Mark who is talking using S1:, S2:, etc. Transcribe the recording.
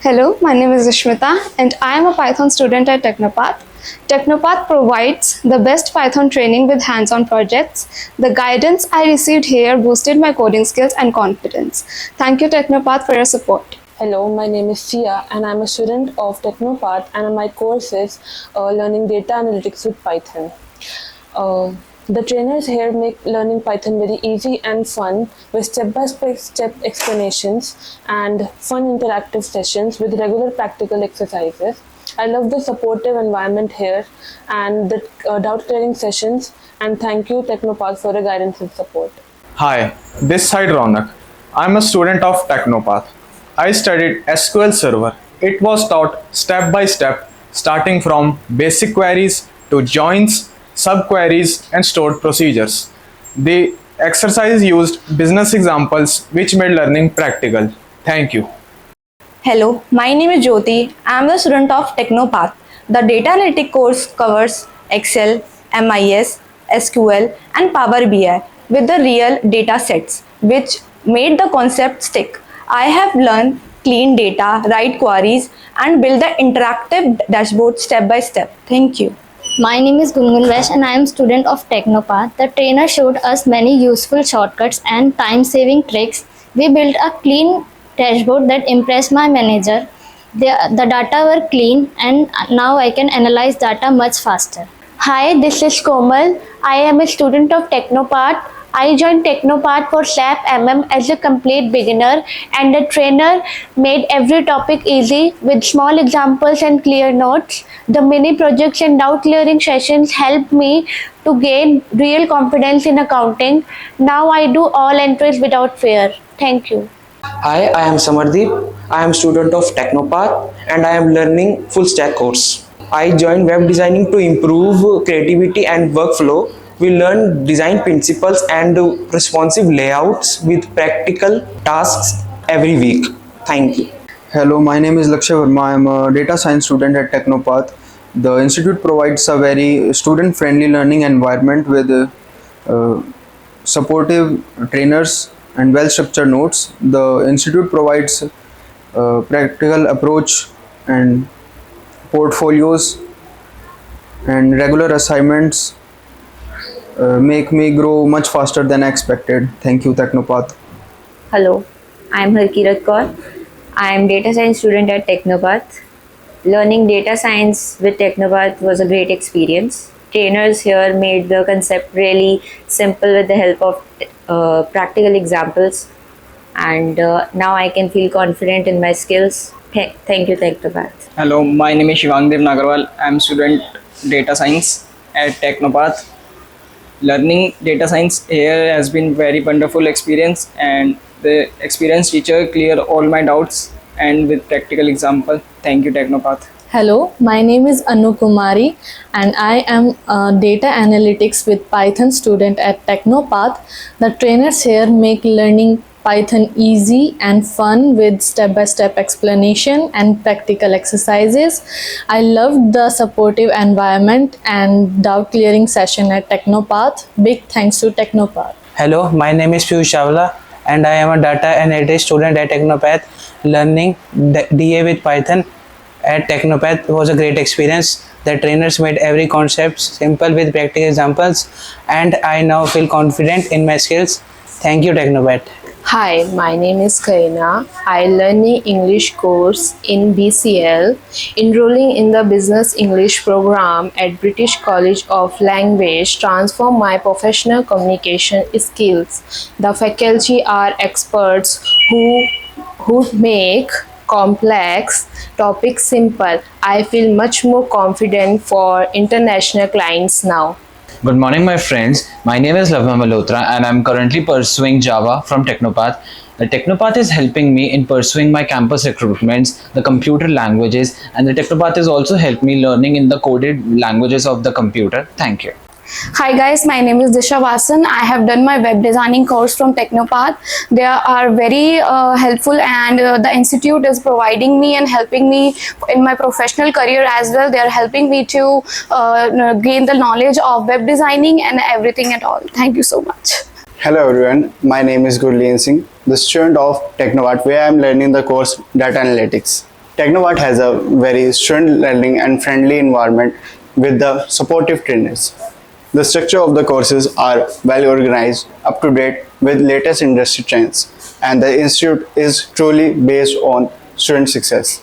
S1: Hello, my name is Ishmita and I am a Python student at TechnoPaat. TechnoPaat provides the best Python training with hands-on projects. The guidance I received here boosted my coding skills and confidence. Thank you Technopaat for your support.
S2: Hello, my name is Sia and I'm a student of TechnoPaat and my course is learning data analytics with Python. The trainers here make learning Python very easy and fun with step-by-step explanations and fun interactive sessions with regular practical exercises. I love the supportive environment here and the doubt clearing sessions, and thank you TechnoPaat for the guidance and support.
S3: Hi, this side Ronak. I'm a student of TechnoPaat. I studied SQL Server. It was taught step by step, starting from basic queries to joins, subqueries, and stored procedures. The exercise used business examples which made learning practical. Thank you.
S4: Hello, my name is Jyoti. I am the student of TechnoPaat. The data analytic course covers Excel, MIS, SQL, and Power BI with the real data sets, which made the concept stick. I have learned clean data, write queries, and build the interactive dashboard step by step. Thank you.
S5: My name is Gungun Vash and I am student of TechnoPaat. The trainer showed us many useful shortcuts and time-saving tricks. We built a clean dashboard that impressed my manager. The data were clean and now I can analyze data much faster.
S6: Hi, this is Komal. I am a student of TechnoPaat. I joined TechnoPaat for SAP MM as a complete beginner, and the trainer made every topic easy with small examples and clear notes. The mini projects and doubt clearing sessions helped me to gain real confidence in accounting. Now I do all entries without fear. Thank you.
S7: Hi, I am Samardeep. I am student of TechnoPaat and I am learning full stack course. I joined web designing to improve creativity and workflow. We learn design principles and responsive layouts with practical tasks every week. Thank you.
S8: Hello, my name is Lakshay Verma. I am a data science student at TechnoPaat. The institute provides a very student-friendly learning environment with supportive trainers and well-structured notes. The institute provides a practical approach and portfolios and regular assignments make me grow much faster than I expected. Thank you, TechnoPaat.
S9: Hello, I am Harkirat Kaur. I am data science student at TechnoPaat. Learning data science with TechnoPaat was a great experience. Trainers here made the concept really simple with the help of practical examples, and now I can feel confident in my skills. Thank you, TechnoPaat.
S10: Hello, my name is Shivang Dev Nagarwal. I am student data science at TechnoPaat. Learning data science here has been very wonderful experience, and the experienced teacher cleared all my doubts and with practical example. Thank you, TechnoPaat.
S11: Hello, my name is Anu Kumari and I am a data analytics with Python student at TechnoPaat. The trainers here make learning Python easy and fun with step-by-step explanation and practical exercises. I loved the supportive environment and doubt clearing session at TechnoPaat. Big thanks to TechnoPaat.
S12: Hello, my name is Piyush Chawla and I am a data analytics student at TechnoPaat. Learning DA with Python at TechnoPaat was a great experience. The trainers made every concept simple with practical examples, and I now feel confident in my skills. Thank you, TechnoPaat.
S13: Hi, my name is Karina. I learning English course in BCL, enrolling in the Business English program at British College of Language transform my professional communication skills. The faculty are experts who make complex topics simple. I feel much more confident for international clients now.
S14: Good morning, my friends. My name is Lavya Malhotra and I'm currently pursuing Java from TechnoPaat. The TechnoPaat is helping me in pursuing my campus recruitments, the computer languages, and the TechnoPaat has also helped me learning in the coded languages of the computer. Thank you.
S1: Hi guys, my name is Disha Vasan. I have done my web designing course from TechnoPaat. They are very helpful, and the institute is providing me and helping me in my professional career as well. They are helping me to gain the knowledge of web designing and everything at all. Thank you so much.
S15: Hello everyone, my name is Gurleen Singh, the student of TechnoPaat, where I am learning the course Data Analytics. TechnoPaat has a very student learning and friendly environment with the supportive trainers. The structure of the courses are well organized, up to date with latest industry trends, and the institute is truly based on student success.